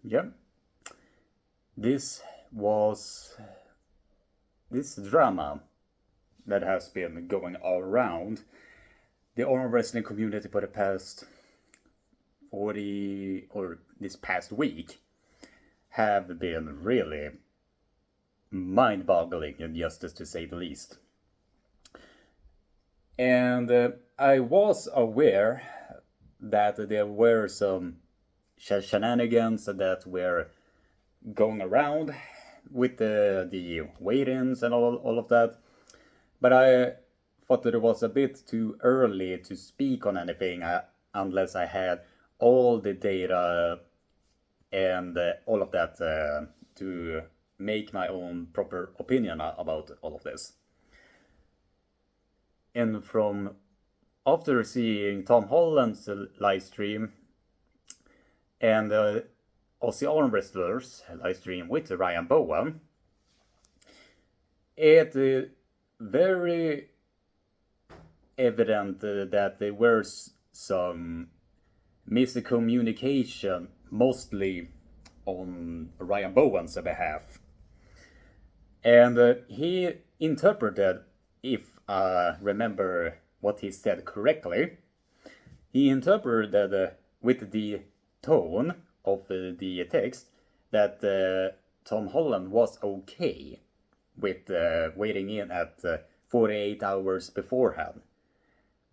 Yeah, this was this drama that has been going all around the arm wrestling community for the past 40 or this past week have been really mind-boggling, just to say the least. And I was aware that there were some shenanigans that were going around with the weigh-ins and all of that. But I thought that it was a bit too early to speak on anything unless I had all the data and all of that to make my own proper opinion about all of this. And from after seeing Tom Holland's live stream and Aussie Arm Wrestlers live stream with Ryan Bowen, it very evident that there were some miscommunication, mostly on Ryan Bowen's behalf. And he interpreted, if I remember what he said correctly, he interpreted with the tone of the text that Tom Holland was okay with waiting in at 48 hours beforehand.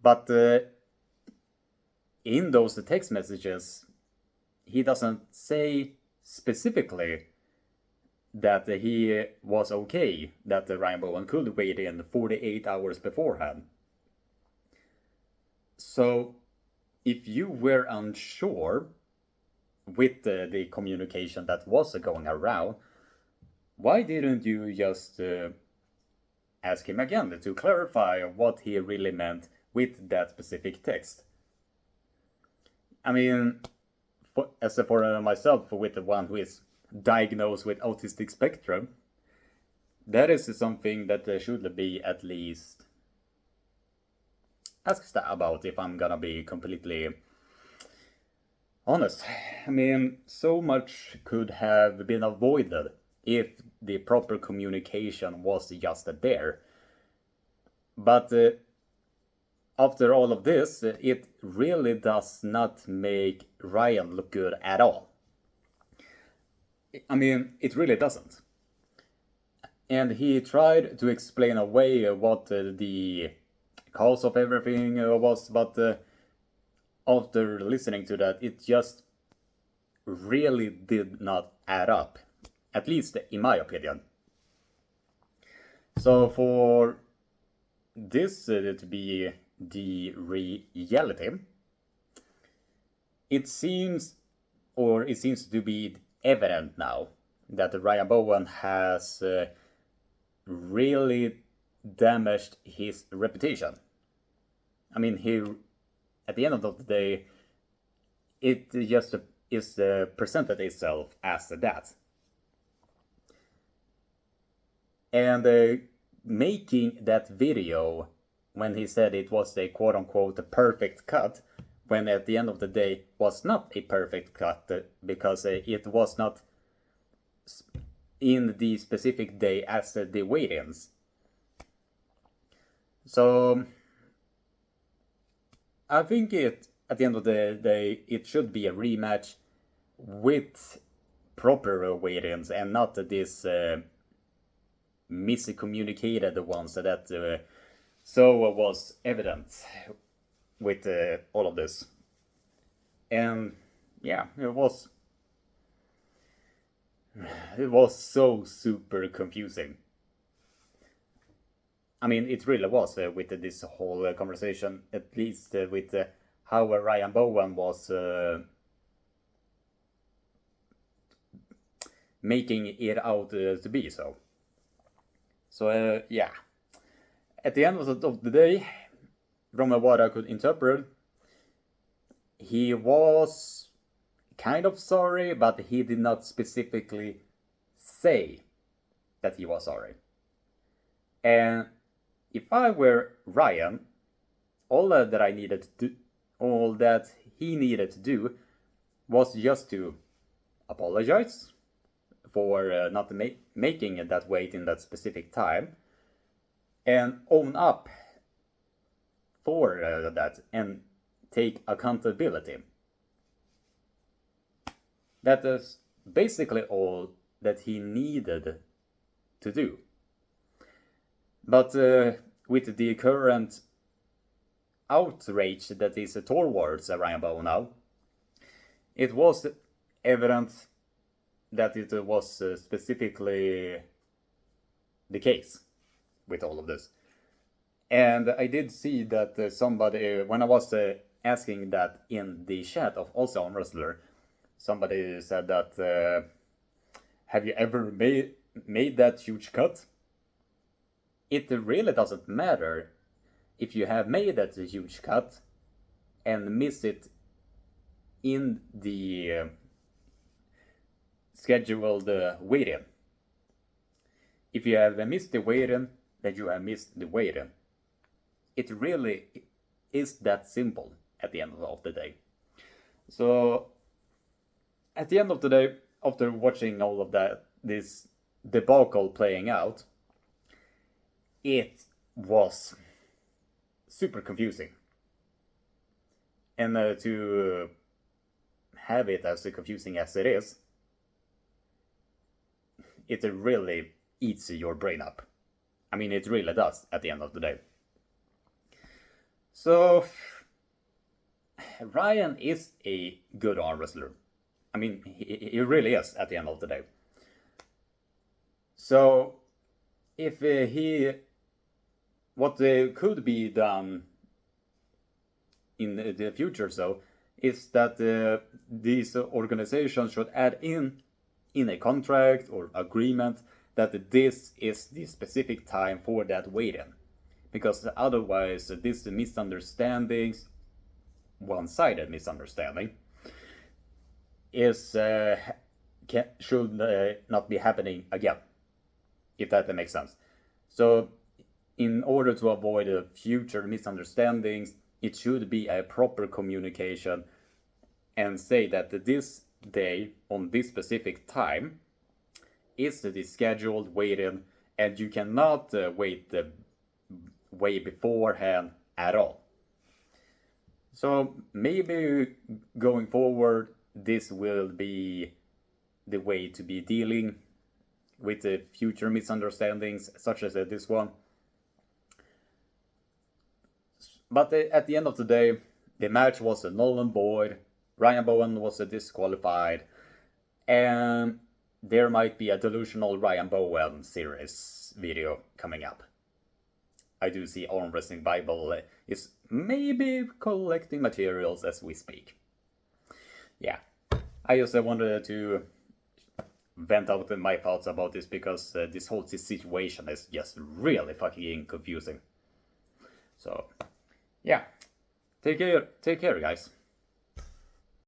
But in those text messages, he doesn't say specifically that he was okay that Ryan Bowen could wait in 48 hours beforehand. So if you were unsure with the communication that was going around, why didn't you just ask him again to clarify what he really meant with that specific text? I mean, as for myself, with the one who is diagnosed with autistic spectrum, that is something that should be at least asked about, if I'm gonna be completely honest. I mean, so much could have been avoided if the proper communication was just there. But after all of this, it really does not make Ryan look good at all. I mean, it really doesn't. And he tried to explain away what the cause of everything was, but after listening to that, it just really did not add up, at least in my opinion. So for this to be the reality, it seems to be evident now that Ryan Bowen has really damaged his reputation. I mean, at the end of the day, it just is presented itself as that. And making that video when he said it was a quote-unquote perfect cut, when at the end of the day was not a perfect cut because it was not in the specific day as the weigh-ins. So I think at the end of the day it should be a rematch with proper weigh-ins and not this miscommunicated ones that so was evident with all of this. And yeah, it was so super confusing. I mean, it really was with this whole conversation, at least with how Ryan Bowen was making it out to be so. So yeah, at the end of the day, from what I could interpret, he was kind of sorry, but he did not specifically say that he was sorry. And if I were Ryan, all that he needed to do was just to apologize for not making that weight in that specific time, and own up for that and take accountability. That is basically all that he needed to do. But with the current outrage that is towards Ryan Bowen now, it was evident that it was specifically the case with all of this. And I did see that somebody, when I was asking that in the chat of also Arm Wrestler, somebody said that, have you ever made that huge cut? It really doesn't matter if you have made that huge cut and miss it in the scheduled weigh-in. If you have missed the weigh-in, then you have missed the weigh-in. It really is that simple at the end of the day. So at the end of the day, after watching all of that, this debacle playing out, it was super confusing. And to have it as confusing as it is, it really eats your brain up. I mean, it really does at the end of the day. So, Ryan is a good arm wrestler. I mean, he really is at the end of the day. So, if what could be done in the future, so, is that these organizations should add in a contract or agreement that this is the specific time for that weigh-in. Because otherwise, these misunderstandings, one-sided misunderstanding, is should not be happening again, if that makes sense. So, in order to avoid future misunderstandings, it should be a proper communication and say that this day on this specific time is the scheduled weigh-in, and you cannot wait way beforehand at all. So maybe going forward, this will be the way to be dealing with the future misunderstandings such as this one. But at the end of the day, the match was null and void. Ryan Bowen was disqualified, and there might be a delusional Ryan Bowen series video coming up. I do see Arm Wrestling Bible is maybe collecting materials as we speak. Yeah, I just wanted to vent out my thoughts about this because this whole situation is just really fucking confusing. So, yeah, take care guys.